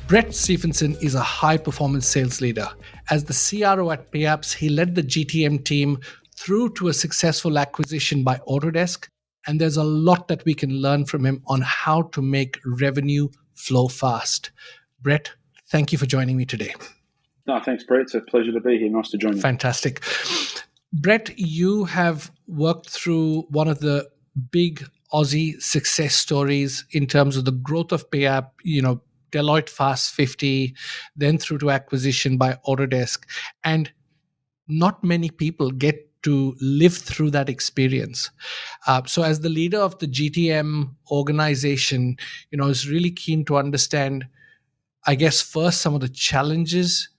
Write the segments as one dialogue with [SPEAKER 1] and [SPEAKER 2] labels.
[SPEAKER 1] Brett Stephenson is a high-performance sales leader. As the CRO at Payapps, he led the GTM team through to a successful acquisition by Autodesk, and there's a lot that we can learn from him on how to make revenue flow fast. Brett, thank you for joining me today.
[SPEAKER 2] No, thanks, Brett. It's a pleasure to be here. Nice to join you.
[SPEAKER 1] Fantastic. Brett, you have worked through one of the big Aussie success stories in terms of the growth of Payapps, Deloitte Fast 50, then through to acquisition by Autodesk. And not many people get to live through that experience. So as the leader of the GTM organization, I was really keen to understand, I guess, first some of the challenges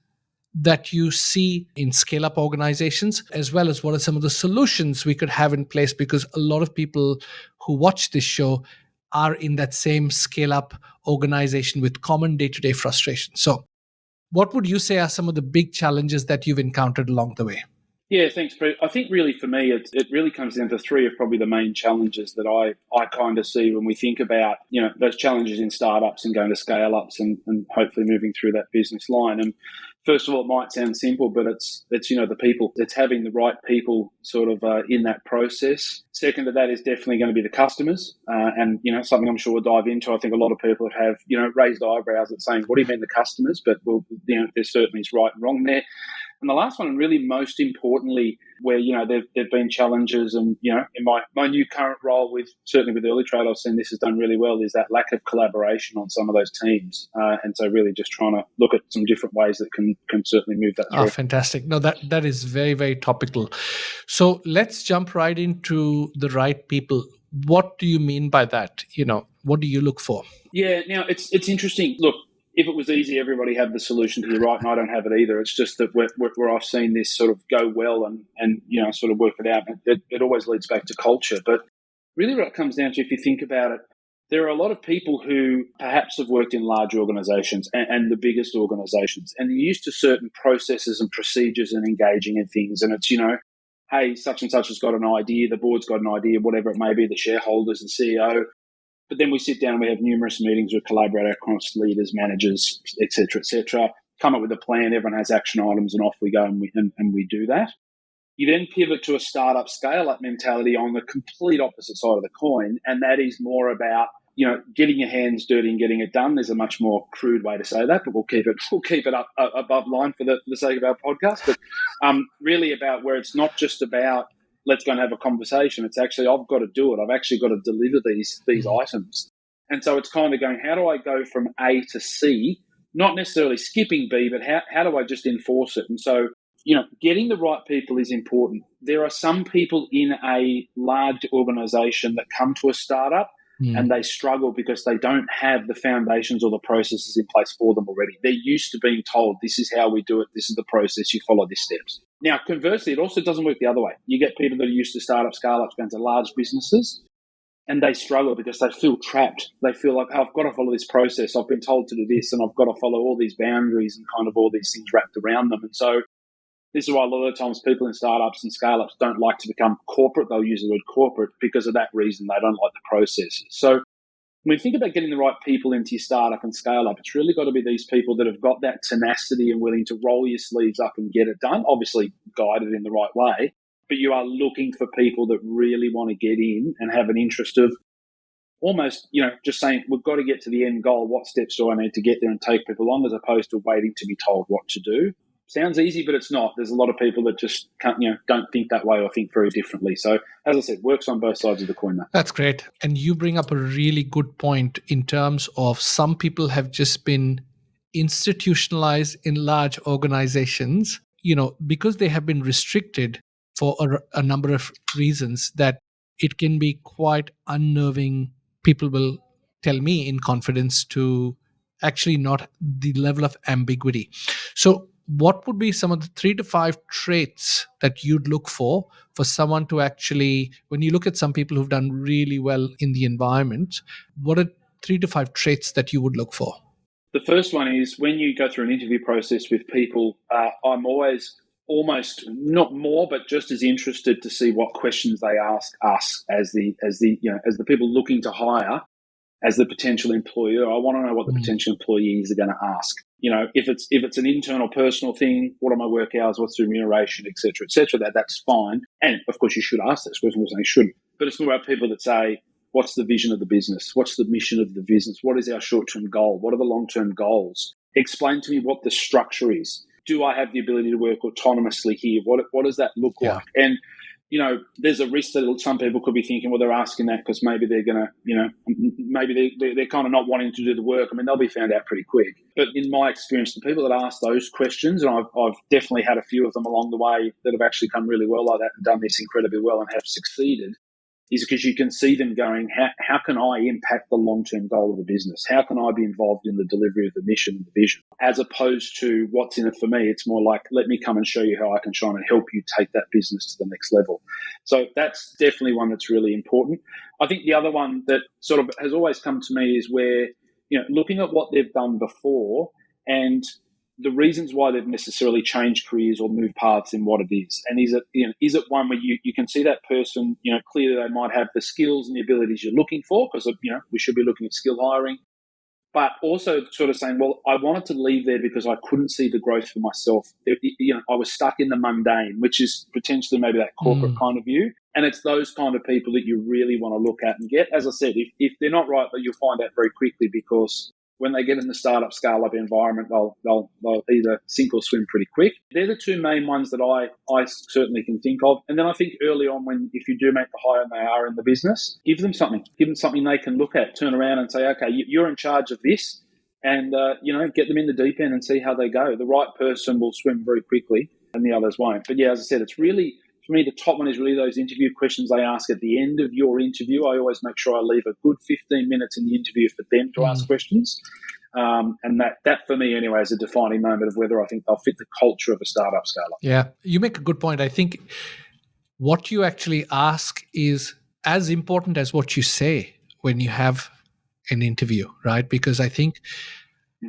[SPEAKER 1] that you see in scale-up organizations, as well as what are some of the solutions we could have in place, because a lot of people who watch this show are in that same scale-up organization with common day-to-day frustration. So what would you say are some of the big challenges that you've encountered along the way?
[SPEAKER 2] Yeah, thanks, Brett. I think really for me, it really comes down to three of probably the main challenges that I kind of see when we think about, those challenges in startups and going to scale-ups and hopefully moving through that business line. And first of all, it might sound simple, but it's the people. It's having the right people sort of in that process. Second to that is definitely going to be the customers. And something I'm sure we'll dive into. I think a lot of people have, raised eyebrows at saying, what do you mean the customers? But, there certainly is right and wrong there. And the last one, and really most importantly, where, there've been challenges and, in my new current role certainly with Early Trade, I've seen this has done really well, is that lack of collaboration on some of those teams. And so really just trying to look at some different ways that can certainly move that through.
[SPEAKER 1] Oh, fantastic. No, that is very, very topical. So let's jump right into the right people. What do you mean by that? What do you look for?
[SPEAKER 2] Yeah, now it's interesting. Look, if it was easy, everybody had the solution to your right, and I don't have it either. It's just that where I've seen this sort of go well and sort of work it out, it always leads back to culture. But really what it comes down to, if you think about it, there are a lot of people who perhaps have worked in large organizations and the biggest organizations, and they're used to certain processes and procedures and engaging in things. And it's, hey, such and such has got an idea, the board's got an idea, whatever it may be, the shareholders, the CEO. But then we sit down and we have numerous meetings with collaborator across leaders, managers, et cetera, come up with a plan. Everyone has action items and off we go and we do that. You then pivot to a startup scale-up mentality on the complete opposite side of the coin, and that is more about, getting your hands dirty and getting it done. There's a much more crude way to say that, but we'll keep it up above line for the sake of our podcast. But really about where it's not just about let's go and have a conversation. It's actually, I've got to do it. I've actually got to deliver these items. And so it's kind of going, how do I go from A to C? Not necessarily skipping B, but how do I just enforce it? And so, getting the right people is important. There are some people in a large organization that come to a startup and they struggle because they don't have the foundations or the processes in place for them already. They're used to being told, this is how we do it, this is the process, you follow these steps. Now, conversely, it also doesn't work the other way. You get people that are used to startup, scale-ups, going to large businesses, and they struggle because they feel trapped. They feel like, I've got to follow this process. I've been told to do this, and I've got to follow all these boundaries and kind of all these things wrapped around them. And so this is why a lot of the times people in startups and scale-ups don't like to become corporate. They'll use the word corporate because of that reason. They don't like the processes. So when we think about getting the right people into your startup and scale-up, it's really got to be these people that have got that tenacity and willing to roll your sleeves up and get it done, obviously guided in the right way. But you are looking for people that really want to get in and have an interest of almost, just saying, we've got to get to the end goal. What steps do I need to get there and take people on, as opposed to waiting to be told what to do? Sounds easy, but it's not. There's a lot of people that just can't, don't think that way or think very differently. So, as I said, works on both sides of the coin there.
[SPEAKER 1] That's great. And you bring up a really good point in terms of some people have just been institutionalized in large organizations, because they have been restricted for a number of reasons, that it can be quite unnerving. People will tell me in confidence to actually not the level of ambiguity. So what would be some of the 3 to 5 traits that you'd look for someone to actually, when you look at some people who've done really well in the environment, what are 3 to 5 traits that you would look for?
[SPEAKER 2] The first one is when you go through an interview process with people, I'm always almost not more, but just as interested to see what questions they ask us as the people looking to hire. as the potential employer, I want to know what the potential employees are going to ask. If it's an internal personal thing, what are my work hours, what's the remuneration, et cetera, that's fine. And of course you should ask those questions, I'm saying shouldn't. But it's more about people that say, what's the vision of the business? What's the mission of the business? What is our short-term goal? What are the long-term goals? Explain to me what the structure is. Do I have the ability to work autonomously here? What does that look like? And there's a risk that some people could be thinking, well, they're asking that because maybe they're going to, maybe they're kind of not wanting to do the work. I mean, they'll be found out pretty quick. But in my experience, the people that ask those questions, and I've definitely had a few of them along the way that have actually come really well like that and done this incredibly well and have succeeded, is because you can see them going, how can I impact the long-term goal of the business? How can I be involved in the delivery of the mission and the vision? As opposed to what's in it for me, it's more like, let me come and show you how I can try and help you take that business to the next level. So that's definitely one that's really important. I think the other one that sort of has always come to me is where, looking at what they've done before and the reasons why they've necessarily changed careers or moved paths in what it is. And is it one where you can see that person, clearly they might have the skills and the abilities you're looking for, because, we should be looking at skill hiring, but also sort of saying, well, I wanted to leave there because I couldn't see the growth for myself. I was stuck in the mundane, which is potentially maybe that corporate kind of view. And it's those kind of people that you really want to look at and get. As I said, if they're not right, you'll find out very quickly, because when they get in the startup, scale-up environment, they'll either sink or swim pretty quick. They're the two main ones that I certainly can think of. And then I think early on, if you do make the hire and they are in the business, give them something they can look at, turn around and say, okay, you're in charge of this, and get them in the deep end and see how they go. The right person will swim very quickly and the others won't. But yeah, as I said, it's really, for me, the top one is really those interview questions they ask at the end of your interview. I always make sure I leave a good 15 minutes in the interview for them to ask questions. And that for me anyway is a defining moment of whether I think they'll fit the culture of a startup scale-up.
[SPEAKER 1] Yeah, you make a good point. I think what you actually ask is as important as what you say when you have an interview, right? Because I think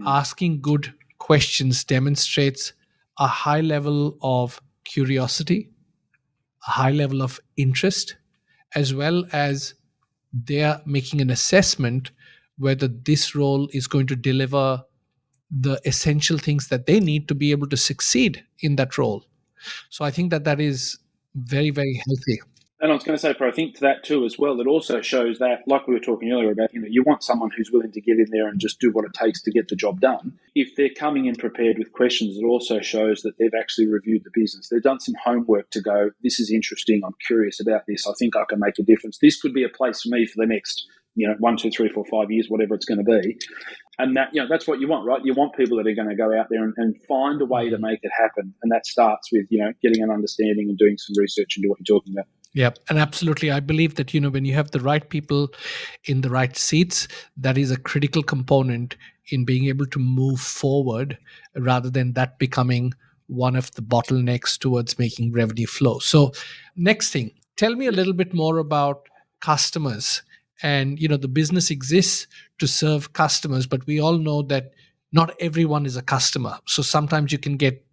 [SPEAKER 1] asking good questions demonstrates a high level of curiosity, a high level of interest, as well as they're making an assessment whether this role is going to deliver the essential things that they need to be able to succeed in that role. So I think that is very, very healthy.
[SPEAKER 2] And I was going to say, I think to that too as well, it also shows that, like we were talking earlier about, you want someone who's willing to get in there and just do what it takes to get the job done. If they're coming in prepared with questions, it also shows that they've actually reviewed the business. They've done some homework to go, this is interesting, I'm curious about this, I think I can make a difference. This could be a place for me for the next 1, 2, 3, 4, 5 years, whatever it's going to be. And that, that's what you want, right? You want people that are going to go out there and find a way to make it happen. And that starts with, getting an understanding and doing some research into what you're talking about.
[SPEAKER 1] Yeah, and absolutely. I believe that, when you have the right people in the right seats, that is a critical component in being able to move forward rather than that becoming one of the bottlenecks towards making revenue flow. So next thing, tell me a little bit more about customers. And, the business exists to serve customers, but we all know that not everyone is a customer. So sometimes you can get,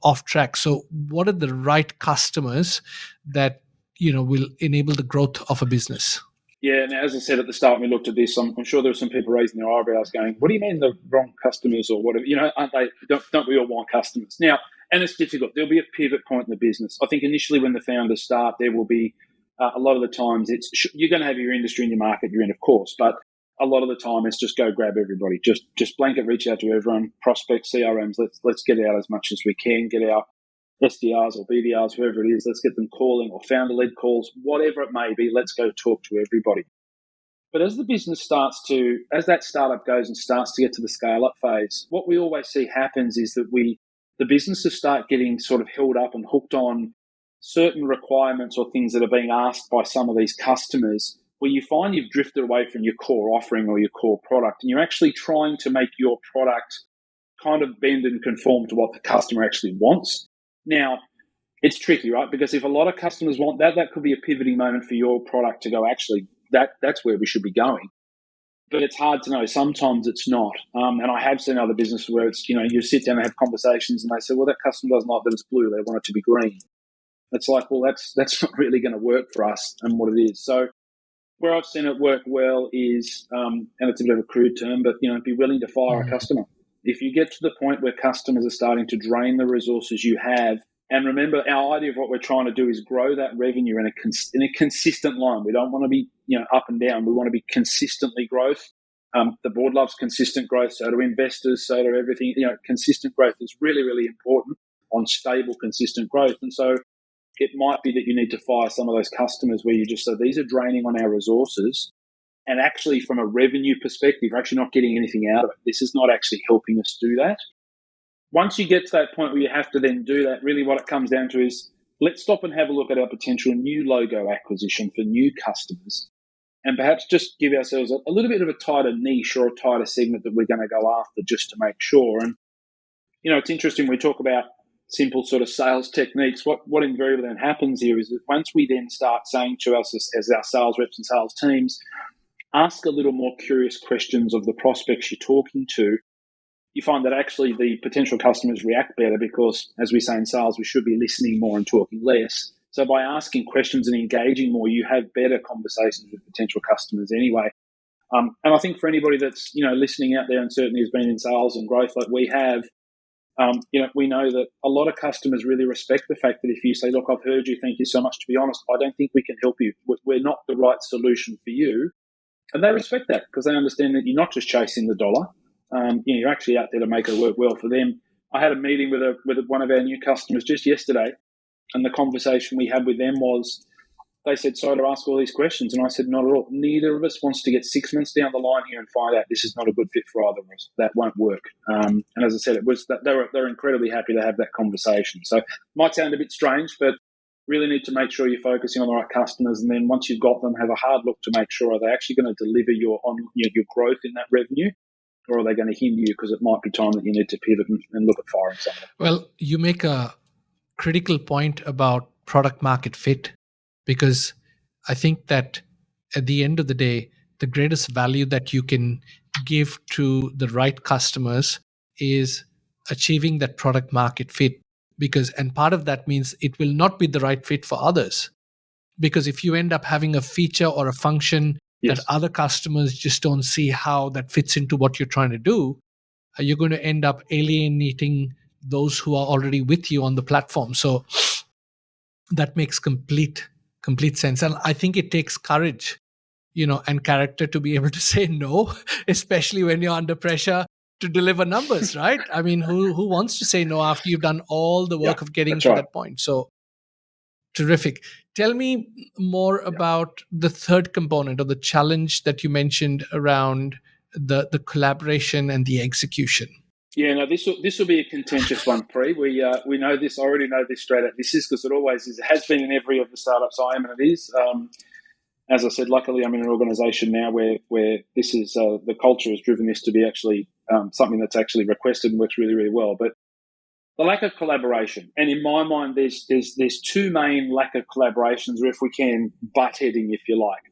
[SPEAKER 1] off track. So what are the right customers that will enable the growth of a business?
[SPEAKER 2] Yeah, and as I said at the start, when we looked at this, I'm sure there were some people raising their eyebrows going, what do you mean the wrong customers or whatever? Aren't they, don't we all want customers? Now, and it's difficult. There'll be a pivot point in the business. I think initially when the founders start, there will be a lot of the times you're going to have your industry and your market you're in, of course, but a lot of the time it's just go grab everybody. Just blanket reach out to everyone, prospect, CRMs, let's get out as much as we can, get our SDRs or BDRs, whoever it is, let's get them calling, or founder-led calls, whatever it may be, let's go talk to everybody. But as the business as that startup goes and starts to get to the scale-up phase, what we always see happens is that the businesses start getting sort of held up and hooked on certain requirements or things that are being asked by some of these customers, where you find you've drifted away from your core offering or your core product, and you're actually trying to make your product kind of bend and conform to what the customer actually wants. Now, it's tricky, right? Because if a lot of customers want that could be a pivoting moment for your product to go, actually, that's where we should be going. But it's hard to know. Sometimes it's not. And I have seen other businesses where it's, you sit down and have conversations and they say, well, that customer doesn't like that it's blue. They want it to be green. It's like, well, that's not really going to work for us and what it is. So where I've seen it work well is, and it's a bit of a crude term, but be willing to fire a customer. If you get to the point where customers are starting to drain the resources you have, and remember, our idea of what we're trying to do is grow that revenue in a consistent line. We don't want to be up and down. We want to be consistently growth. The board loves consistent growth. So do investors. So do everything. Consistent growth is really, really important on stable, consistent growth. And so it might be that you need to fire some of those customers where you just say, these are draining on our resources. And actually, from a revenue perspective, we're actually not getting anything out of it. This is not actually helping us do that. Once you get to that point where you have to then do that, really what it comes down to is let's stop and have a look at our potential new logo acquisition for new customers and perhaps just give ourselves a little bit of a tighter niche or a tighter segment that we're going to go after just to make sure. And, it's interesting, we talk about simple sort of sales techniques. What invariably then happens here is that once we then start saying to us as our sales reps and sales teams, ask a little more curious questions of the prospects you're talking to, you find that actually the potential customers react better because, as we say in sales, we should be listening more and talking less. So by asking questions and engaging more, you have better conversations with potential customers anyway. And I think for anybody that's listening out there and certainly has been in sales and growth like we have, we know that a lot of customers really respect the fact that if you say, look, I've heard you, thank you so much. To be honest, I don't think we can help you. We're not the right solution for you. And they respect that because they understand that you're not just chasing the dollar. You're actually out there to make it work well for them. I had a meeting with one of our new customers just yesterday, and the conversation we had with them was, they said, sorry to ask all these questions. And I said, not at all. Neither of us wants to get 6 months down the line here and find out this is not a good fit for either of us. That won't work. And as I said, it was that they're incredibly happy to have that conversation. So it might sound a bit strange, but really need to make sure you're focusing on the right customers. And then once you've got them, have a hard look to make sure, are they actually going to deliver your growth in that revenue? Or are they going to hinder you because it might be time that you need to pivot and look at firing someone?
[SPEAKER 1] Well, you make a critical point about product market fit, because I think that at the end of the day, the greatest value that you can give to the right customers is achieving that product market fit. And part of that means it will not be the right fit for others. Because if you end up having a feature or a function that other customers just don't see how that fits into what you're trying to do, you're going to end up alienating those who are already with you on the platform. So that makes complete sense. And I think it takes courage, and character to be able to say no, especially when you're under pressure to deliver numbers, right? I mean, who wants to say no after you've done all the work of getting to that point? So terrific. Tell me more about the third component of the challenge that you mentioned around the collaboration and the execution.
[SPEAKER 2] Yeah, no, this will be a contentious one, Pre. We know this. I already know this straight out. This is because it always is. It has been in every of the startups I am, and it is. As I said, luckily I'm in an organisation now where this is the culture has driven this to be actually something that's actually requested and works really, really well. But the lack of collaboration, and in my mind, there's two main lack of collaborations, or if we can, butt heading, if you like.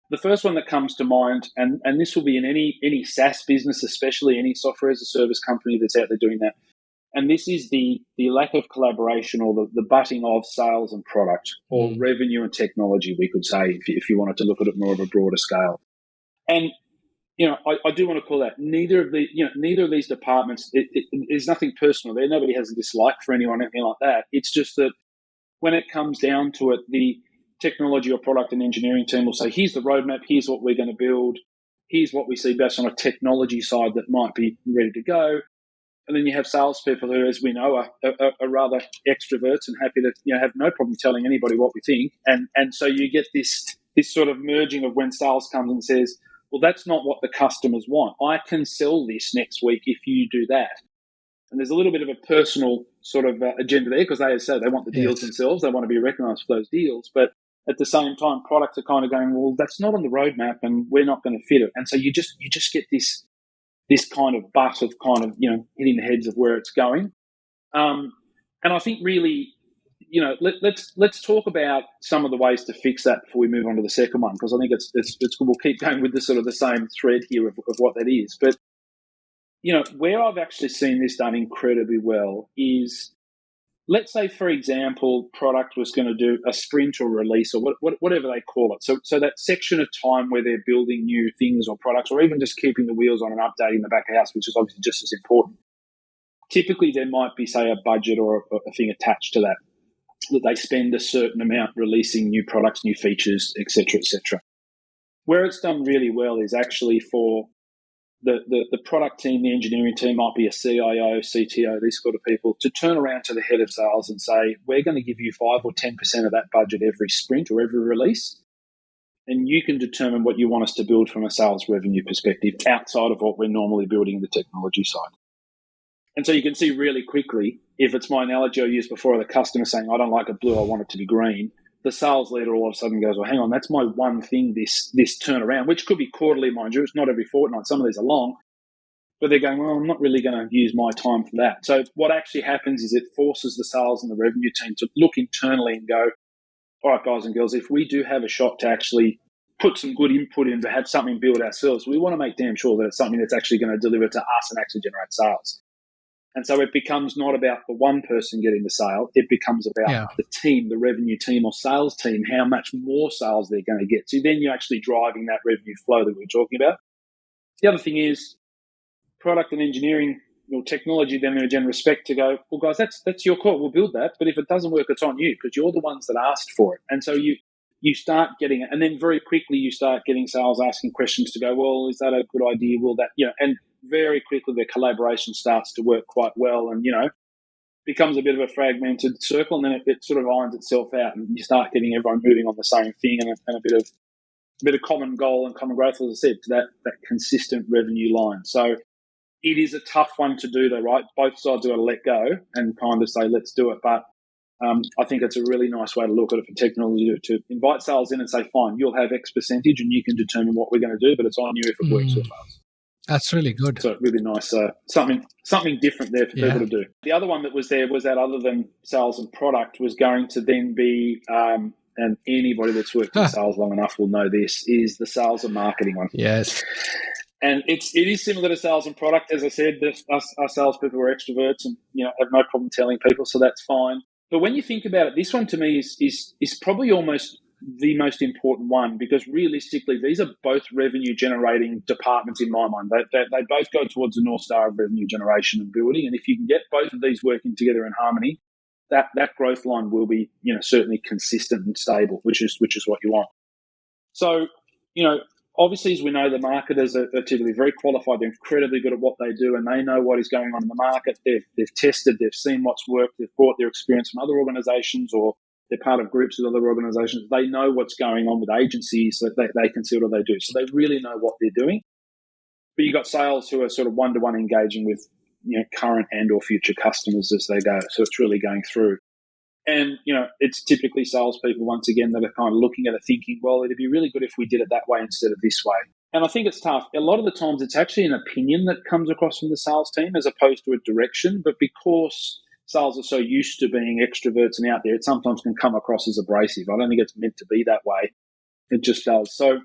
[SPEAKER 2] The first one that comes to mind, and this will be in any SaaS business, especially any software as a service company that's out there doing that, and this is the lack of collaboration or the butting of sales and product, or revenue and technology, we could say, if you wanted to look at it more of a broader scale. And I do want to call that neither of these departments. There's nothing personal there. Nobody has a dislike for anyone, anything like that. It's just that when it comes down to it, the technology or product and engineering team will say, "Here's the roadmap. Here's what we're going to build. Here's what we see best on a technology side that might be ready to go." And then you have salespeople who, as we know, are rather extroverts and happy to have no problem telling anybody what we think. And so you get this sort of merging of when sales comes and says, well, that's not what the customers want. I can sell this next week if you do that. And there's a little bit of a personal sort of agenda there because they say they want the deals themselves. They want to be recognized for those deals. But at the same time, products are kind of going, well, that's not on the roadmap and we're not going to fit it. And so you just get this kind of butt of kind of, hitting the heads of where it's going. And I think really, let's talk about some of the ways to fix that before we move on to the second one, because I think it's good. We'll keep going with the sort of the same thread here of what that is. But, where I've actually seen this done incredibly well is let's say, for example, product was going to do a sprint or release or whatever they call it. So that section of time where they're building new things or products, or even just keeping the wheels on and updating the back of house, which is obviously just as important. Typically, there might be, say, a budget or a thing attached to that they spend a certain amount releasing new products, new features, etc., etc. Where it's done really well is actually for the product team, the engineering team, might be a CIO, CTO, these sort of people, to turn around to the head of sales and say, we're going to give you 5 or 10% of that budget every sprint or every release, and you can determine what you want us to build from a sales revenue perspective outside of what we're normally building in the technology side. And so you can see really quickly, if it's my analogy I used before, the customer saying, I don't like it blue, I want it to be green, the sales leader all of a sudden goes, well, hang on, that's my one thing, this turnaround, which could be quarterly, mind you. It's not every fortnight. Some of these are long. But they're going, well, I'm not really going to use my time for that. So what actually happens is it forces the sales and the revenue team to look internally and go, all right, guys and girls, if we do have a shot to actually put some good input in, to have something built ourselves, we want to make damn sure that it's something that's actually going to deliver to us and actually generate sales. And so it becomes not about the one person getting the sale. It becomes about the team, the revenue team or sales team, how much more sales they're going to get. So then you're actually driving that revenue flow that we were talking about. The other thing is product and engineering or technology, then in respect to go, well, guys, that's your call. We'll build that. But if it doesn't work, it's on you because you're the ones that asked for it. And so you start getting it. And then very quickly you start getting sales asking questions to go, well, is that a good idea? Will that, and very quickly the collaboration starts to work quite well and, becomes a bit of a fragmented circle, and then it sort of irons itself out and you start getting everyone moving on the same thing and a bit of common goal and common growth, as I said, to that consistent revenue line. So it is a tough one to do though, right? Both sides got to let go and kind of say, let's do it. But I think it's a really nice way to look at it for technology to invite sales in and say, fine, you'll have X percentage and you can determine what we're going to do, but it's on you if it works for us.
[SPEAKER 1] That's really good.
[SPEAKER 2] So really nice, something different there for people to do. The other one that was there was that other than sales and product was going to then be, and anybody that's worked in sales long enough will know this, is the sales and marketing one.
[SPEAKER 1] Yes.
[SPEAKER 2] And it is similar to sales and product. As I said, our salespeople are extroverts and have no problem telling people, so that's fine. But when you think about it, this one to me is probably almost the most important one, because realistically, these are both revenue generating departments in my mind. They both go towards the North Star of revenue generation and building. And if you can get both of these working together in harmony, that growth line will be, certainly consistent and stable, which is what you want. So, obviously, as we know, the marketers are typically very qualified. They're incredibly good at what they do, and they know what is going on in the market. They've tested, they've seen what's worked, they've brought their experience from other organisations, or they're part of groups with other organisations. They know what's going on with agencies, so they can see what they do. So they really know what they're doing. But you've got sales who are sort of one-to-one engaging with current and or future customers as they go. So it's really going through. And, it's typically salespeople, once again, that are kind of looking at it thinking, well, it'd be really good if we did it that way instead of this way. And I think it's tough. A lot of the times it's actually an opinion that comes across from the sales team as opposed to a direction. But because sales are so used to being extroverts and out there, it sometimes can come across as abrasive. I don't think it's meant to be that way. It just does. So,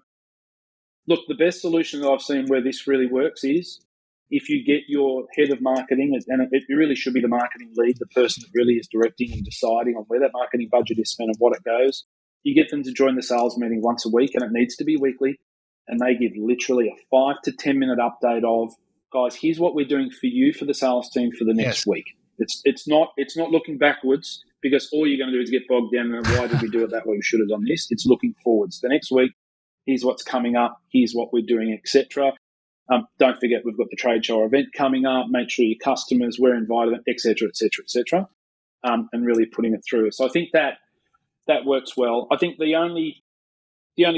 [SPEAKER 2] look, the best solution that I've seen where this really works is if you get your head of marketing, and it really should be the marketing lead, the person that really is directing and deciding on where that marketing budget is spent and what it goes, you get them to join the sales meeting once a week, and it needs to be weekly, and they give literally a 5 to 10 minute update of, guys, here's what we're doing for you for the sales team for the next week. It's not looking backwards, because all you're going to do is get bogged down and why did we do it that way? We should have done this. It's looking forwards. The next week, here's what's coming up. Here's what we're doing, etc. Don't forget, we've got the trade show event coming up. Make sure your customers, we're invited, etc., and really putting it through. So I think that works well. I think the only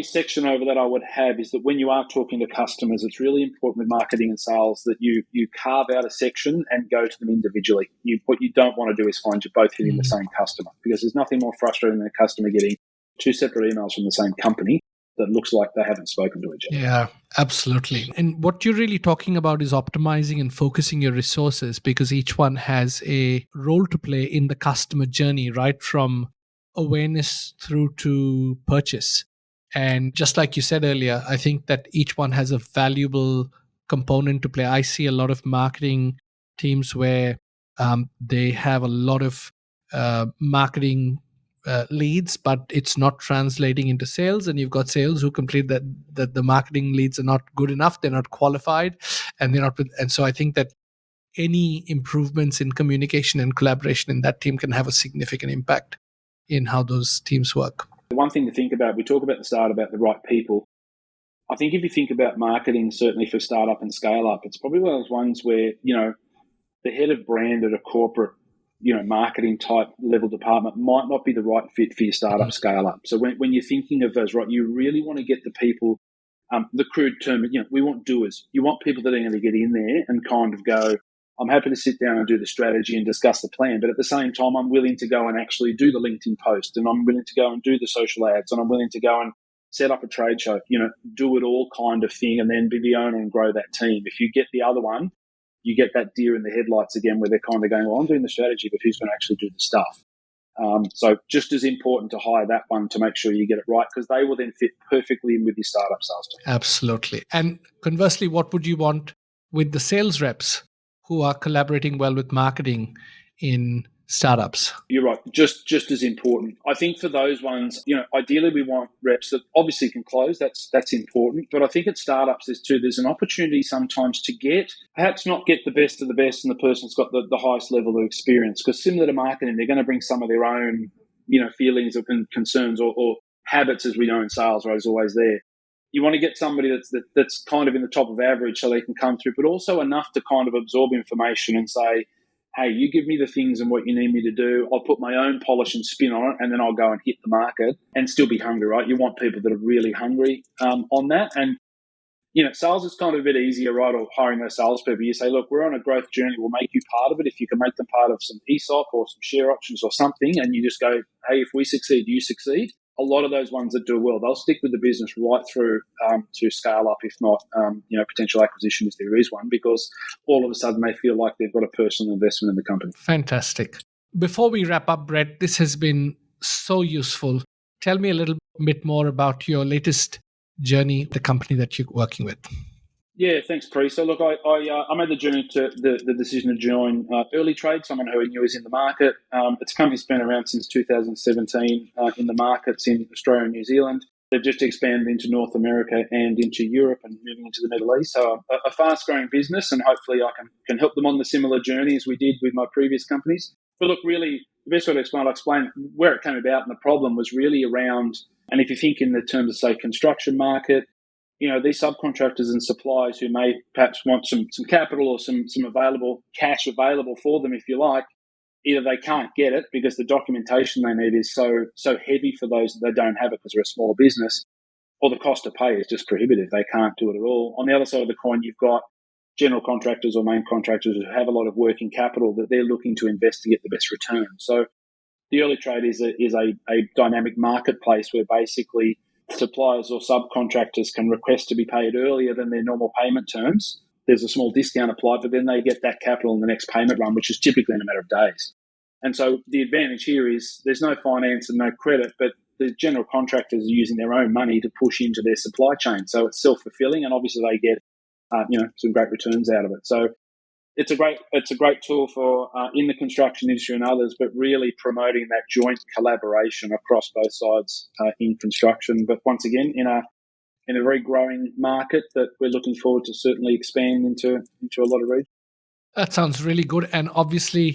[SPEAKER 2] section over that I would have is that when you are talking to customers, it's really important with marketing and sales that you carve out a section and go to them individually. What you don't want to do is find you both hitting the same customer, because there's nothing more frustrating than a customer getting 2 separate emails from the same company that looks like they haven't spoken to each other.
[SPEAKER 1] Yeah, absolutely. And what you're really talking about is optimizing and focusing your resources, because each one has a role to play in the customer journey, right from awareness through to purchase. And just like you said earlier, I think that each one has a valuable component to play. I see a lot of marketing teams where they have a lot of marketing leads, but it's not translating into sales, and you've got sales who complain that the marketing leads are not good enough, they're not qualified, and they're not. And so I think that any improvements in communication and collaboration in that team can have a significant impact in how those teams work.
[SPEAKER 2] The one thing to think about, we talk about at the start about the right people. I think if you think about marketing, certainly for startup and scale up, it's probably one of those ones where, the head of brand at a corporate, marketing type level department might not be the right fit for your startup scale up. So when you're thinking of those, right, you really want to get the people, the crude term, we want doers. You want people that are going to get in there and kind of go, I'm happy to sit down and do the strategy and discuss the plan, but at the same time, I'm willing to go and actually do the LinkedIn post, and I'm willing to go and do the social ads, and I'm willing to go and set up a trade show, do it all kind of thing, and then be the owner and grow that team. If you get the other one, you get that deer in the headlights again, where they're kind of going, well, I'm doing the strategy, but who's going to actually do the stuff? So just as important to hire that one to make sure you get it right, because they will then fit perfectly in with your startup sales team.
[SPEAKER 1] Absolutely. And conversely, what would you want with the sales reps who are collaborating well with marketing in startups?
[SPEAKER 2] You're right. Just as important. I think for those ones, ideally we want reps that obviously can close. That's important. But I think at startups there's an opportunity sometimes to perhaps not get the best of the best and the person's got the highest level of experience. Because similar to marketing, they're going to bring some of their own, feelings and concerns or habits, as we know in sales, right, is always there. You want to get somebody that's kind of in the top of average so they can come through, but also enough to kind of absorb information and say, hey, you give me the things and what you need me to do. I'll put my own polish and spin on it, and then I'll go and hit the market and still be hungry, right? You want people that are really hungry on that. And, sales is kind of a bit easier, right, or hiring those salespeople. You say, look, we're on a growth journey. We'll make you part of it. If you can make them part of some ESOP or some share options or something, and you just go, hey, if we succeed, you succeed. A lot of those ones that do well, they'll stick with the business right through to scale up, if not, potential acquisition if there is one, because all of a sudden they feel like they've got a personal investment in the company.
[SPEAKER 1] Fantastic. Before we wrap up, Brett, this has been so useful. Tell me a little bit more about your latest journey, the company that you're working with.
[SPEAKER 2] Yeah, thanks, Pri. So look, I made the journey to the decision to join Early Trade, someone who I knew is in the market. It's a company that's been around since 2017 in the markets in Australia and New Zealand. They've just expanded into North America and into Europe and moving into the Middle East. So a fast-growing business, and hopefully I can help them on the similar journey as we did with my previous companies. But look, really, the best way to explain, I'll explain where it came about, and the problem was really around, and if you think in the terms of, say, construction market, these subcontractors and suppliers who may perhaps want some capital or some available cash available for them, if you like, either they can't get it because the documentation they need is so heavy for those that they don't have it because they're a smaller business, or the cost to pay is just prohibitive. They can't do it at all. On the other side of the coin, you've got general contractors or main contractors who have a lot of working capital that they're looking to invest to get the best return. So the Early Trade is a dynamic marketplace where basically suppliers or subcontractors can request to be paid earlier than their normal payment terms. There's a small discount applied, but then they get that capital in the next payment run, which is typically in a matter of days. And so the advantage here is there's no finance and no credit, but the general contractors are using their own money to push into their supply chain. So it's self-fulfilling, and obviously they get some great returns out of it. So it's a great tool for in the construction industry and others, but really promoting that joint collaboration across both sides in construction. But once again, in a very growing market that we're looking forward to certainly expand into a lot of regions.
[SPEAKER 1] That sounds really good, and obviously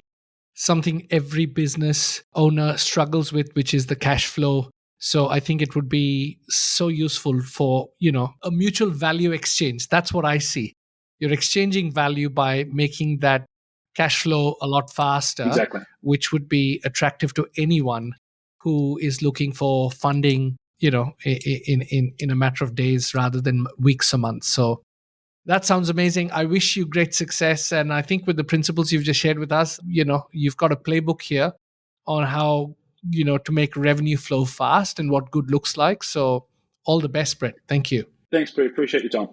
[SPEAKER 1] something every business owner struggles with, which is the cash flow. So I think it would be so useful for a mutual value exchange. That's what I see. You're exchanging value by making that cash flow a lot faster,
[SPEAKER 2] exactly,
[SPEAKER 1] which would be attractive to anyone who is looking for funding, in a matter of days rather than weeks or months. So that sounds amazing. I wish you great success. And I think with the principles you've just shared with us, you've got a playbook here on how, to make revenue flow fast and what good looks like. So all the best, Brett. Thank you.
[SPEAKER 2] Thanks, Brett. Appreciate your time.